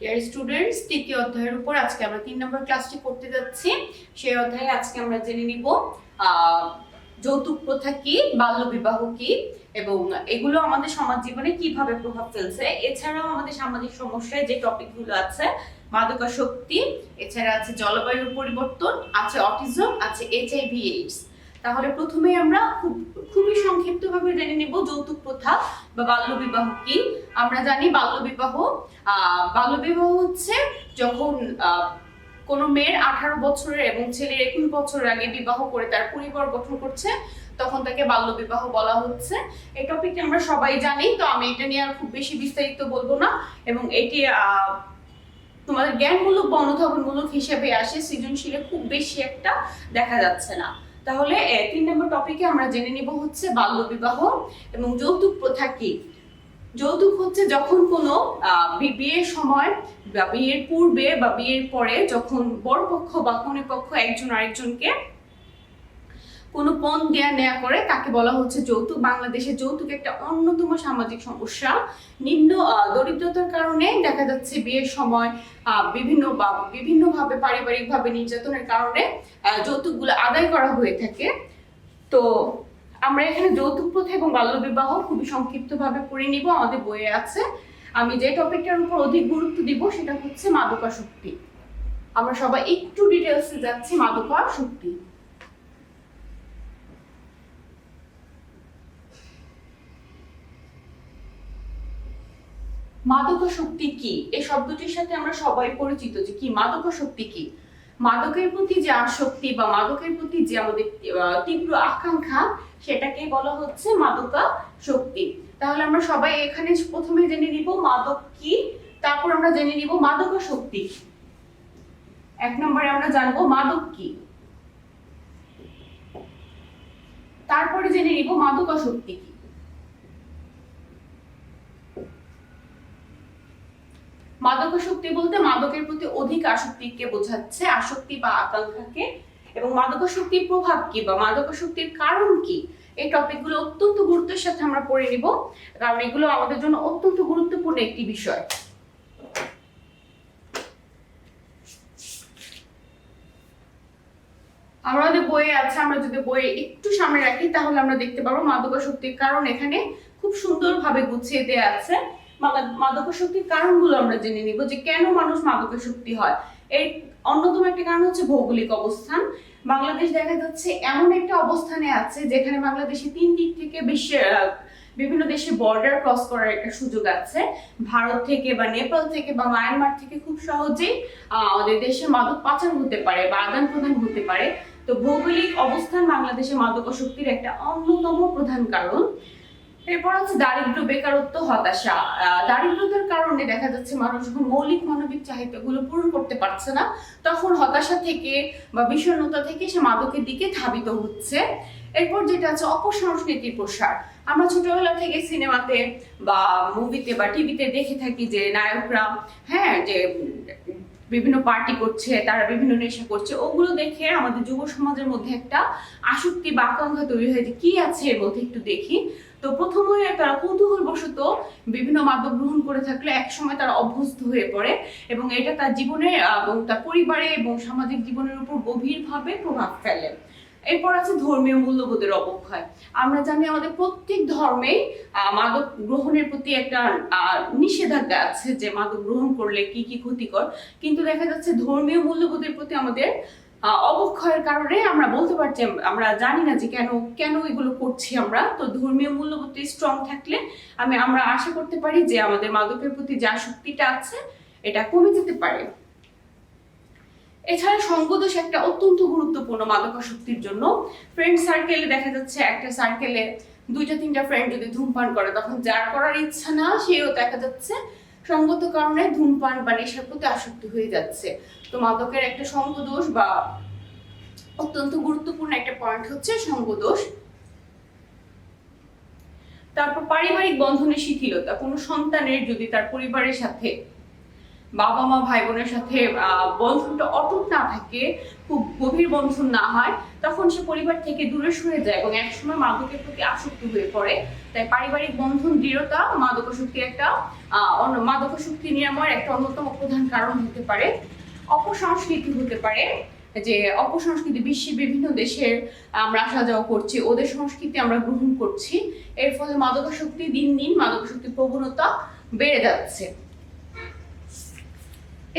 Dear students, তৃতীয় অধ্যায়ের উপর আজকে আমরা 3 নম্বর ক্লাসটি করতে যাচ্ছি। সেই অধ্যায়ে আজকে আমরা জেনে নিব যৌতুক প্রথা কি, বাল্যবিবাহ কি এবং এগুলো আমাদের সমাজ জীবনে কিভাবে প্রভাব ফেলছে। এছাড়াও আমাদের সামাজিক সমস্যায় যে টপিকগুলো আছে, মাদকাসক্তি, এছাড়া আছে জলবায়ুর পরিবর্তন, আছে অটিজম, আছে HIV এইডস। তাহলে প্রথমেই আমরা খুবই সংক্ষিপ্তভাবে জেনে নিব যৌতুক প্রথা বা বাল্যবিবাহ কি। আমরা জানি বাল্যবিবাহ হচ্ছে যখন কোনো মেয়ের 18 বছরের এবং ছেলের 21 বছরের আগে বিবাহ করে তার পরিবার গঠন করছে, তখন তাকে বাল্যবিবাহ বলা হচ্ছে। এই টপিকটি আমরা সবাই জানি, তো আমি এটা নিয়ে আর খুব বেশি বিস্তারিত বলবো না। এবং এটি তোমাদের জ্ঞানমূলক বা অনুধাবনমূলক হিসেবে আসে, সৃজনশীলে খুব বেশি একটা দেখা যাচ্ছে না। তাহলে 3 নম্বর টপিকে আমরা জেনে নিব হচ্ছে বাল্যবিবাহ এবং যৌতুক প্রথা কি। যৌতুক হচ্ছে যখন কোনো বিয়ের সময় বা বিয়ের পূর্বে বা বিয়ের পরে যখন বরপক্ষ বা কনে পক্ষ একজন আরেকজনকে কোনো পণ দেয়া নেয়া করে তাকে বলা হচ্ছে যৌতুক। বাংলাদেশে যৌতুক একটা অন্যতম সামাজিক সমস্যা। নিম্ন দরিদ্রতার কারণে দেখা যাচ্ছে বিয়ের সময় বিভিন্নভাবে পারিবারিকভাবে নির্যাতনের কারণে যৌতুকগুলো আদায় করা হয়ে থাকে। তো আমরা এখানে যৌতুক প্রথা এবং বাল্যবিবাহ খুবই সংক্ষিপ্তভাবে পড়ে নিব, আমাদের বইয়ে আছে। আমি যে টপিকটার উপর অধিক গুরুত্ব দিব সেটা হচ্ছে মাদকাসক্তি। আমরা সবাই একটু ডিটেলসে যাচ্ছি। মাদকাসক্তি, মাদকাসক্তি কি? এই শব্দটির সাথে আমরা সবাই পরিচিত যে কি মাদকাসক্তি কি। মাদকের প্রতি যে আসক্তি বা মাদকের প্রতি যে আমাদের তীব্র আকাঙ্ক্ষা, সেটাকে বলা হচ্ছে মাদকাসক্তি। তাহলে আমরা সবাই এখানে প্রথমে জেনে নিব মাদক কি, তারপর আমরা জেনে নিব মাদকাসক্তি। 1 নম্বরে আমরা জানবো মাদক কি, তারপরে জেনে নিব মাদকাসক্তি কি। মাদকাসক্তি বলতে মাদকের প্রতি অধিক আসক্তিকে বোঝাচ্ছে, আসক্তি বা আকাঙ্ক্ষাকে। এবং মাদকাসক্তির প্রভাব কি বা মাদকাসক্তির কারণ কি, এই টপিকগুলো অত্যন্ত গুরুত্বের সাথে আমরা পড়ে নিব, কারণ এগুলো আমাদের জন্য অত্যন্ত গুরুত্বপূর্ণ একটি বিষয়। আমাদের বইয়ে আছে, আমরা যদি বইয়ে একটু সামনে রাখি তাহলে আমরা দেখতে পাবো মাদকাসক্তির কারণ এখানে খুব সুন্দরভাবে গুছিয়ে দেয়া আছে। মাদকাসক্তির কারণগুলো আমরা জেনে নিব যে কেন মানুষ মাদকাসক্তি হয়। এর অন্যতম একটা কারণ হচ্ছে ভৌগোলিক অবস্থান। বাংলাদেশ দেখা যাচ্ছে এমন একটা অবস্থানে আছে যেখানে বাংলাদেশে 3 দিক থেকে বিভিন্ন দেশের বর্ডার ক্রস করার একটা সুযোগ আছে। ভারত থেকে বা নেপাল থেকে বা মায়ানমার থেকে খুব সহজেই আমাদের দেশে মাদক পাচার হতে পারে বা আদান প্রদান হতে পারে। তো ভৌগোলিক অবস্থান বাংলাদেশে মাদকাসক্তির একটা অন্যতম প্রধান কারণ। এরপর আছে দারিদ্র, বেকারত্ব, হতাশা। দারিদ্রতার কারণে দেখা যাচ্ছে মানুষ যখন মৌলিক মানবিক চাহিদাগুলো পূরণ করতে পারছে না, তখন হতাশা থেকে বা বিষণ্ণতা থেকে সে মাদকের দিকে ধাবিত হচ্ছে। এরপর যেটা আছে অপসংস্কৃতির প্রসার। আমরা ছোটবেলা থেকে সিনেমাতে বা মুভিতে বা টিভিতে দেখে থাকি যে নায়করা যে বিভিন্ন পার্টি করছে, তারা বিভিন্ন নেশা করছে, ওগুলো দেখে আমাদের যুব সমাজের মধ্যে একটা আসক্তি বা আকাঙ্ক্ষা তৈরি হয় যে কি আছে এর মধ্যে, একটু দেখি। তো প্রথমে তারা কৌতূহলবশত বিভিন্ন মাদক গ্রহণ করে থাকলে একসময় তারা অভ্যস্ত হয়ে পড়ে এবং এটা তার জীবনে এবং তার পরিবারে এবং সামাজিক জীবনের উপর গভীরভাবে প্রভাব ফেলে। এরপর আছে ধর্মীয় মূল্যবোধের অবক্ষয়। আমরা জানি আমাদের প্রত্যেক ধর্মেই মাদক গ্রহণের প্রতি একটা নিষেধাজ্ঞা আছে যে মাদক গ্রহণ করলে কি কি ক্ষতিকর, কিন্তু দেখা যাচ্ছে ধর্মীয় মূল্যবোধের প্রতি আমাদের অবক্ষয়ের কারণে আমরা বলতে পারছি আমরা জানি না যে কেন এগুলো করছি আমরা। তো ধর্মীয় মূল্যবোধ স্ট্রং থাকলে আমরা আশা করতে পারি যে আমাদের মাদকের প্রতি যে আসক্তিটা আছে এটা কমে যেতে পারে। এছাড়া সঙ্গদোষ একটা অত্যন্ত গুরুত্বপূর্ণ মাদকাসক্তির জন্য। ফ্রেন্ড সার্কেলে দেখা যাচ্ছে একটা সার্কেলে 2-3টা ফ্রেন্ড যদি ধূমপান করে, তখন যার করার ইচ্ছা না সেও দেখা যাচ্ছে সঙ্গত কারণে ধূমপান বা নেশার প্রতি আসক্তি হয়ে যাচ্ছে। তো মাদকের একটা সঙ্গদোষ বা অত্যন্ত গুরুত্বপূর্ণ একটা পয়েন্ট হচ্ছে সঙ্গদোষ। তারপর পারিবারিক বন্ধনের শিথিলতা। কোনো সন্তানের যদি তার পরিবারের সাথে বাবা মা ভাই বোনের সাথে বন্ধনটা অটুট না থাকে, খুব গভীর বন্ধন না হয়, তখন সে পরিবার থেকে দূরে সরে যায় এবং একসময় মাদকের প্রতি আসক্ত হয়ে পড়ে। তাই পারিবারিক বন্ধন দৃঢ়তা মাদকাসক্তির একটা মাদকাসক্তি নিরাময়ের একটা অন্যতম প্রধান কারণ হতে পারে। অপসংস্কৃতি হতে পারে, যে অপসংস্কৃতি বিশ্বের বিভিন্ন দেশের আমরা আসা যাওয়া করছি, ওদের সংস্কৃতি আমরা গ্রহণ করছি, এর ফলে মাদকাসক্তি দিন দিন মাদকাসক্তির প্রবণতা বেড়ে যাচ্ছে।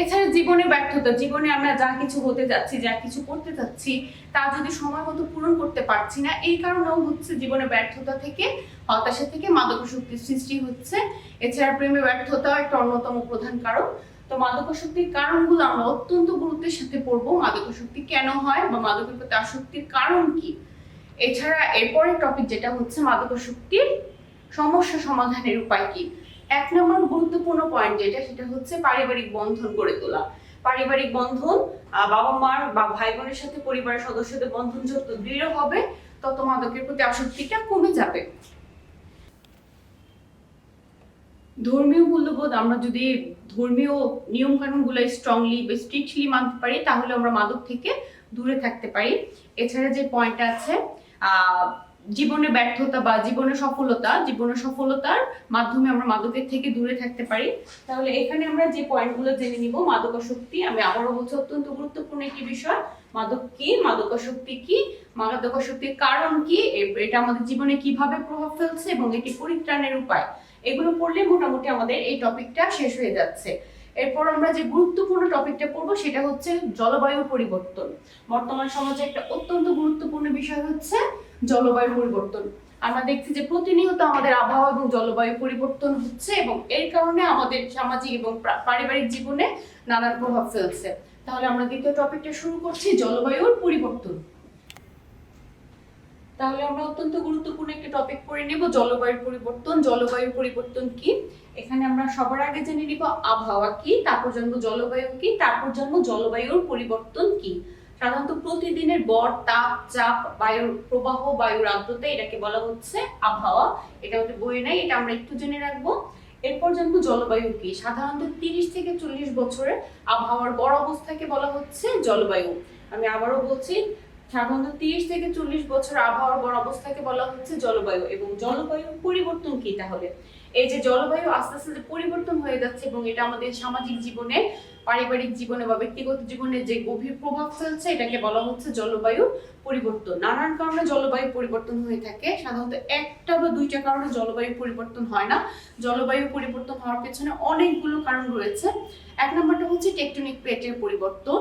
এছাড়া জীবনে ব্যর্থতা, জীবনে আমরা যা কিছু হতে যাচ্ছি, যা কিছু করতে যাচ্ছি, তা যদি সময় মতো পূরণ করতে পারছি না, এই কারণেও হচ্ছে জীবনে ব্যর্থতা থেকে, হতাশা থেকে মাদকাসক্তির সৃষ্টি হচ্ছে। এছাড়া প্রেমে ব্যর্থতা একটা অন্যতম প্রধান কারণ। তো মাদকাসক্তির কারণগুলো আমরা অত্যন্ত গুরুত্বের সাথে পড়বো, মাদকাসক্তি কেন হয় বা মাদকের প্রতি আসক্তির কারণ কি। এছাড়া এরপরের টপিক যেটা হচ্ছে মাদকাসক্তির সমস্যা সমাধানের উপায় কি। 1 নম্বর গুরুত্বপূর্ণ পয়েন্ট যেটা, সেটা হচ্ছে পারিবারিক বন্ধন গড়ে তোলা। পারিবারিক বন্ধন, বাবা মার বা ভাই বোনের সাথে পরিবারের সদস্যদের বন্ধন যত দৃঢ় হবে, তত মাদকের প্রতি আসক্তিটা কমে যাবে। ধর্মীয় মূল্যবোধ, আমরা যদি ধর্মীয় নিয়ম কানুনগুলো স্ট্রংলি বা স্ট্রিক্টলি মানতে পারি, তাহলে আমরা মাদক থেকে দূরে থাকতে পারি। এছাড়া যে পয়েন্টটা আছে জীবনে ব্যর্থতা বা জীবনে সফলতার মাধ্যমে আমরা মাদকের থেকে দূরে থাকতে পারি। তাহলে এখানে আমরা যে পয়েন্টগুলো জেনে নিব, মাদকাসক্তি, আমি আবারও বলছি অত্যন্ত গুরুত্বপূর্ণ একটি বিষয়। মাদক কি, মাদকাসক্তি কি, মাদকাসক্তির কারণ কি, এটা আমাদের জীবনে কিভাবে প্রভাব ফেলছে এবং এটি পরিত্রাণের উপায়, এগুলো পড়লে মোটামুটি আমাদের এই টপিকটা শেষ হয়ে যাচ্ছে। এরপর আমরা যে গুরুত্বপূর্ণ টপিকটা পড়বো সেটা হচ্ছে জলবায়ু পরিবর্তন। বর্তমান সমাজে একটা অত্যন্ত গুরুত্বপূর্ণ বিষয় হচ্ছে জলবায়ু পরিবর্তন। আমরা দেখছি যে প্রতিনিয়ত আমাদের আবহাওয়া এবং জলবায়ু পরিবর্তন হচ্ছে এবং এর কারণে আমাদের সামাজিক এবং পারিবারিক জীবনে নানান প্রভাব ফেলছে। তাহলে আমরা দ্বিতীয় টপিকটা শুরু করছি, জলবায়ুর পরিবর্তন। তাহলে আমরা অত্যন্ত গুরুত্বপূর্ণ একটা টপিক পড়ে নেব, জলবায়ু পরিবর্তন। জলবায়ু পরিবর্তন কি, এখানে আমরা সবার আগে জেনে নিব আবহাওয়া কি, তারপর জানবো জলবায়ু কি, তারপর জানবো জলবায়ুর পরিবর্তন কি। সাধারণত প্রতিদিনের গড় তাপ, চাপ, বায়ুর প্রবাহ, বায়ুর আর্দ্রতা, এটাকে বলা হচ্ছে আবহাওয়া। এটা আমাদের বইয়ে নাই, এটা আমরা একটু জেনে রাখবো। এরপর জানবো জলবায়ু কি। সাধারণত 30 থেকে 40 বছরের আবহাওয়ার গড় অবস্থাকে বলা হচ্ছে জলবায়ু। আমি আবারও বলছি, সাধারণত 30 থেকে 40 বছর আবহাওয়ার গড় অবস্থাকে বলা হচ্ছে জলবায়ু। এবং জলবায়ু পরিবর্তন কি তাহলে, এই যে জলবায়ু আস্তে আস্তে পরিবর্তন হয়ে যাচ্ছে এবং এটা আমাদের সামাজিক জীবনে, পারিবারিক জীবনে বা ব্যক্তিগত জীবনে যে গভীর প্রভাব ফেলছে, এটাকে বলা হচ্ছে জলবায়ু পরিবর্তন। নানান কারণে জলবায়ু পরিবর্তন হয়ে থাকে, সাধারণত একটা বা দুইটা কারণে জলবায়ু পরিবর্তন হয় না। জলবায়ু পরিবর্তন হওয়ার পেছনে অনেকগুলো কারণ রয়েছে। 1 নম্বরটা হচ্ছে টেকটনিক প্লেটের পরিবর্তন।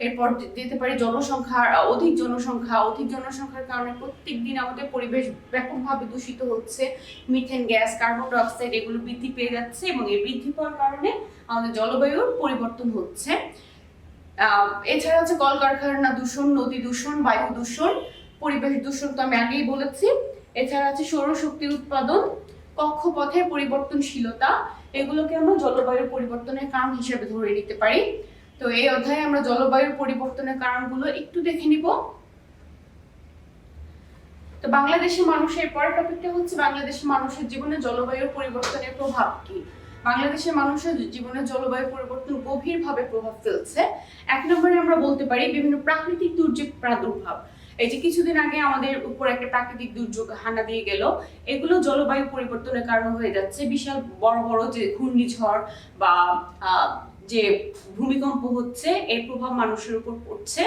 এরপর দিতে পারি অধিক জনসংখ্যার কারণে প্রত্যেকদিন আমাদের পরিবেশ ব্যাপকভাবে দূষিত হচ্ছে। Methane gas, carbon die oxide, এগুলো বৃদ্ধি পেয়ে যাচ্ছে এবং এই বৃদ্ধি পাওয়ার কারণে আমাদের জলবায়ুর পরিবর্তন হচ্ছে। এছাড়া হচ্ছে কলকারখানা দূষণ, নদী দূষণ, বায়ু দূষণ, পরিবেশ দূষণ তো আমি আগেই বলেছি। এছাড়া আছে সৌরশক্তির উৎপাদন, কক্ষপথের পরিবর্তনশীলতা, এগুলোকে আমরা জলবায়ুর পরিবর্তনের কারণ হিসেবে ধরে নিতে পারি। তো এই অধ্যায়ে আমরা জলবায়ুর পরিবর্তনের কারণগুলো একটু দেখে নিব। তো বাংলাদেশের মানুষের পরের টপিকটা হচ্ছে বাংলাদেশের মানুষের জীবনে জলবায়ুর পরিবর্তনের প্রভাব কি। বাংলাদেশের মানুষের জীবনে জলবায়ু পরিবর্তন গভীরভাবে প্রভাব ফেলছে। 1 নম্বরে আমরা বলতে পারি বিভিন্ন প্রাকৃতিক দুর্যোগ প্রাদুর্ভাব। এই যে কিছুদিন আগে আমাদের উপর একটা প্রাকৃতিক দুর্যোগ হানা দিয়ে গেল, এগুলো জলবায়ু পরিবর্তনের কারণ হয়ে যাচ্ছে। বিশাল বড় বড় যে ঘূর্ণিঝড় বা যে ভূমিকম্প হচ্ছে, এর প্রভাব মানুষের উপর পড়ছে।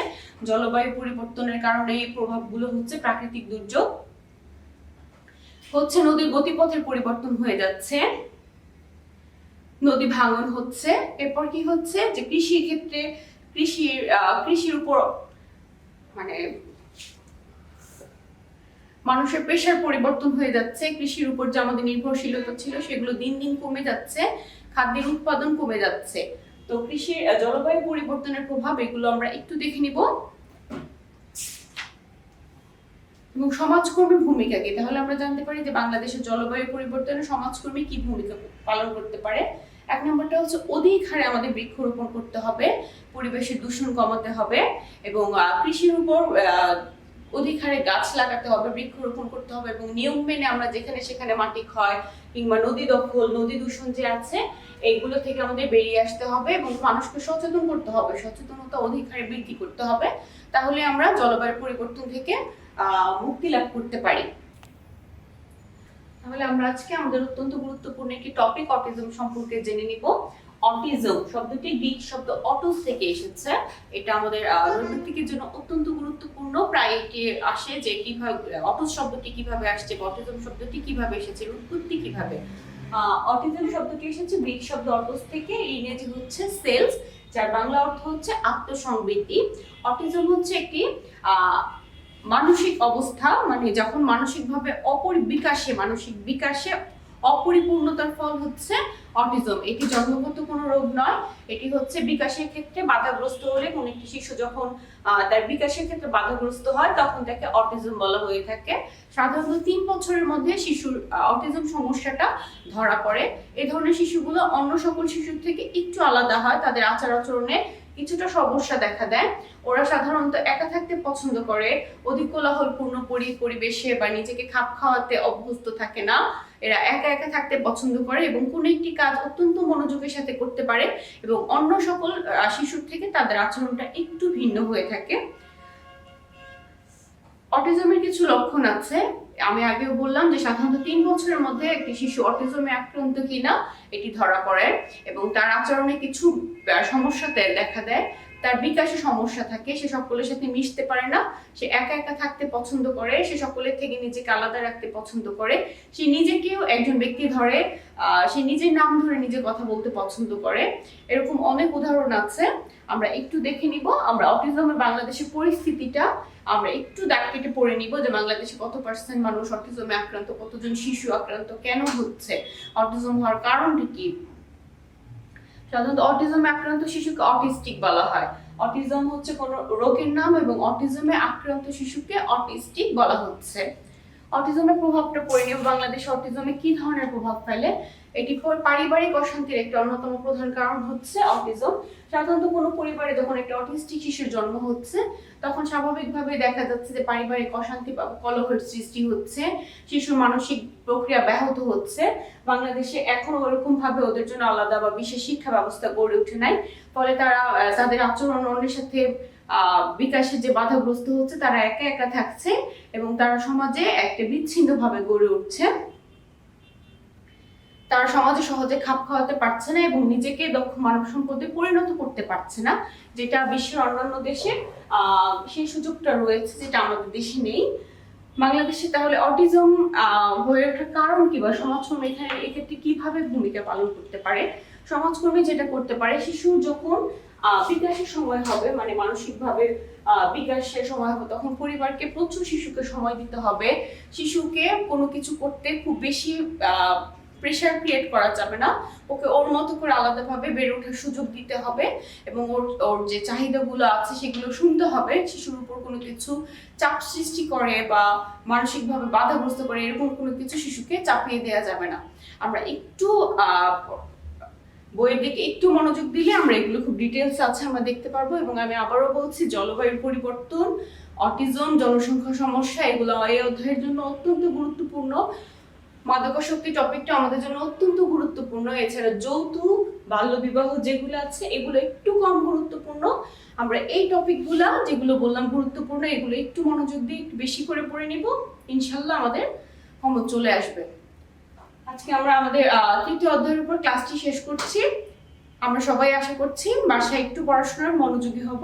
জলবায়ু পরিবর্তনের কারণে এই প্রভাবগুলো হচ্ছে প্রাকৃতিক দুর্যোগ। হচ্ছে নদীর গতিপথের পরিবর্তন হয়ে যাচ্ছে, নদী ভাঙন হচ্ছে। এরপর কি হচ্ছে যে কৃষির ক্ষেত্রে কৃষির উপর মানে মানুষের পেশার পরিবর্তন হয়ে যাচ্ছে। কৃষির উপর যে আমাদের নির্ভরশীলতা ছিল, সেগুলো দিন দিন কমে যাচ্ছে, খাদ্যের উৎপাদন কমে যাচ্ছে। তো কৃষির জলবায়ু পরিবর্তনের প্রভাব, এগুলো আমরা একটু দেখে নিব। এবং সমাজকর্মীর ভূমিকা কি, তাহলে আমরা জানতে পারি যে বাংলাদেশের জলবায়ু পরিবর্তনে সমাজকর্মী কি ভূমিকা পালন করতে পারে। 1 নম্বরটা হচ্ছে অধিক হারে আমাদের বৃক্ষরোপণ করতে হবে, পরিবেশের দূষণ কমাতে হবে এবং কৃষির উপর অধিক হারে গাছ লাগাতে হবে, বৃক্ষরোপণ করতে হবে এবং নিয়ম মেনে আমরা যেখানে সেখানে মাটি ক্ষয় কিংবা নদী দখল, নদী দূষণ যে আছে এইগুলো থেকে আমাদের বেরিয়ে আসতে হবে এবং মানুষকে সচেতন করতে হবে, সচেতনতা অধিক হারে বৃদ্ধি করতে হবে। তাহলে আমরা জলবায়ু পরিবর্তন থেকে মুক্তি লাভ করতে পারি। তাহলে আমরা আজকে আমাদের অত্যন্ত গুরুত্বপূর্ণ একটি টপিক অটিজম সম্পর্কে জেনে নিব। অটিজম শব্দটি গ্রিক শব্দ অটোস থেকে এসেছে। এটা আমাদের নৈতিকের জন্য অত্যন্ত গুরুত্বপূর্ণ। প্রায় এটি আসে যে কিভাবে অটোস শব্দটি কিভাবে আসছে, অটিজম শব্দটি কিভাবে এসেছে, উৎপত্তি কিভাবে। অটিজম শব্দটি এসেছে গ্রিক শব্দ অটোস থেকে, ইংরেজি হচ্ছে সেলস, যার বাংলা অর্থ হচ্ছে আত্মসংবৃত্তি। অটিজম হচ্ছে একটি মানসিক অবস্থা, মানে যখন মানসিকভাবে মানসিক বিকাশে অপরিপূর্ণতার ফল হচ্ছে অটিজম। এটি জন্মগত কোনো রোগ নয়, এটি হচ্ছে বিকাশের ক্ষেত্রে বাধাগ্রস্ত হলে কোনো একটি শিশু যখন তার বিকাশের ক্ষেত্রে বাধাগ্রস্ত হয় তখন তাকে অটিজম বলা হয়ে থাকে। সাধারণত 3 বছরের মধ্যে শিশুর অটিজম সমস্যাটা ধরা পড়ে। এই ধরনের শিশুগুলো অন্য সকল শিশুর থেকে একটু আলাদা হয়, তাদের আচার আচরণে কিছুটা সমস্যা দেখা দেয়। ওরা সাধারণত একা থাকতে পছন্দ করে, অধিক কোলাহলপূর্ণ পরিবেশে বা নিজেকে খাপ খাওয়াতে অভ্যস্ত থাকে না। এরা একা একা থাকতে পছন্দ করে এবং কোনো একটি কাজ অত্যন্ত মনোযোগের সাথে করতে পারে এবং অন্য সকল শিশুর থেকে তাদের আচরণটা একটু ভিন্ন হয়ে থাকে। অটিজমের কিছু লক্ষণ আছে। আমি আগেও বললাম যে সাধারণত 3 বছরের মধ্যে একটি শিশু অটিজমে আক্রান্ত কিনা এটি ধরা পড়ে এবং তার আচরণে কিছু সমস্যাতে দেখা দেয়। তার বিকাশে সমস্যা থাকে, সে সকলের সাথে মিশতে পারে না, সে একা একা থাকতে পছন্দ করে, সে সকলের থেকে নিজেকে আলাদা রাখতে পছন্দ করে, সে নিজেকেও একজন ব্যক্তি ধরে, সে নিজের নাম ধরে নিজে কথা বলতে পছন্দ করে। এরকম অনেক উদাহরণ আছে, আমরা একটু দেখে নিব। আমরা অটিজমের বাংলাদেশের পরিস্থিতিটা আমরা একটু দাগ কেটে পড়ে নিব যে বাংলাদেশে কত % মানুষ অটিজমে আক্রান্ত, কতজন শিশু আক্রান্ত, কেন হচ্ছে, অটিজম হওয়ার কারণটি কি। সাধারণত অটিজমে আক্রান্ত শিশুকে অটিস্টিক বলা হয়। অটিজম হচ্ছে কোনো রোগের নাম এবং অটিজমে আক্রান্ত শিশুকে অটিস্টিক বলা হচ্ছে। অটিজমের প্রভাবটা পড়ে নিব। বাংলাদেশে অটিজমে কি ধরনের প্রভাব ফেলে। এটি পারিবারিক অশান্তির একটি অন্যতম প্রধান কারণ হচ্ছে অটিজম। সাধারণত কোনো পরিবারে যখন একটা অটিস্টিক শিশুর জন্ম হচ্ছে তখন স্বাভাবিকভাবে দেখা যাচ্ছে যে পারিবারিক অশান্তি বা কলহের সৃষ্টি হচ্ছে, শিশুর মানসিক প্রক্রিয়া ব্যাহত হচ্ছে। বাংলাদেশে এখনো ওরকম ভাবে ওদের জন্য আলাদা বা বিশেষ শিক্ষা ব্যবস্থা গড়ে ওঠে নাই, ফলে তারা তাদের আচরণ অন্যের সাথে বিকাশে যে বাধাগ্রস্ত হচ্ছে, তারা একা একা থাকছে এবং তারা সমাজে একটা বিচ্ছিন্ন ভাবে গড়ে উঠছে। তারা সমাজে সহজে খাপ খাওয়াতে পারছে না এবং নিজেকে দক্ষ মানব সম্পদে পরিণত করতে পারছে না, যেটা বিশ্বের অন্যান্য দেশে সেই সুযোগটা রয়েছে, যেটা আমাদের দেশে নেই। বাংলাদেশে তাহলে অটিজম হয়ে ওঠার কারণ কি বা সমাজকর্মী এক্ষেত্রে কিভাবে ভূমিকা পালন করতে পারে। সমাজকর্মী যেটা করতে পারে, শিশুর যখন বিকাশের সময় হবে, মানে মানসিকভাবে বিকাশের সময় হবে, তখন পরিবারকে প্রচুর শিশুকে সময় দিতে হবে। শিশুকে কোনো কিছু করতে খুব বেশি প্রেশার ক্রিয়েট করা যাবে না, ওকে ওর মতো করে আলাদাভাবে বেড়ে ওঠার সুযোগ দিতে হবে এবং ওর যে চাহিদাগুলো আছে সেগুলো শুনতে হবে। শিশুর উপর কোনো কিছু চাপ সৃষ্টি করে বা মানসিকভাবে বাধাগ্রস্ত করে এরকম কোনো কিছু শিশুকে চাপিয়ে দেওয়া যাবে না। আমরা একটু বইয়ের দিকে একটু মনোযোগ দিলে আমরা এগুলো খুব ডিটেলস আছে আমরা দেখতে পারবো। এবং আমি আবারও বলছি, জলবায়ুর পরিবর্তন, অটিজম, জনসংখ্যা সমস্যা, এগুলো এই অধ্যায়ের জন্য অত্যন্ত গুরুত্বপূর্ণ। মাদকাসক্তি টপিকটা আমাদের জন্য অত্যন্ত গুরুত্বপূর্ণ। এছাড়া যৌতুক, বাল্যবিবাহ যেগুলো আছে এগুলো একটু কম গুরুত্বপূর্ণ। আমরা এই টপিকগুলা যেগুলো বললাম গুরুত্বপূর্ণ, এগুলো একটু মনোযোগ দিয়ে একটু বেশি করে পড়ে নিব, ইনশাল্লাহ আমাদের হোমওয়ার্ক চলে আসবে। আজকে আমরা আমাদের 3য় অধ্যায়ের উপর ক্লাসটি শেষ করছি। আমরা সবাই আশা করছি বাসায় একটু পড়াশোনার মনোযোগী হব।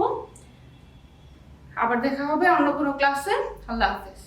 আবার দেখা হবে অন্য কোনো ক্লাসে। আল্লাহ হাফেজ।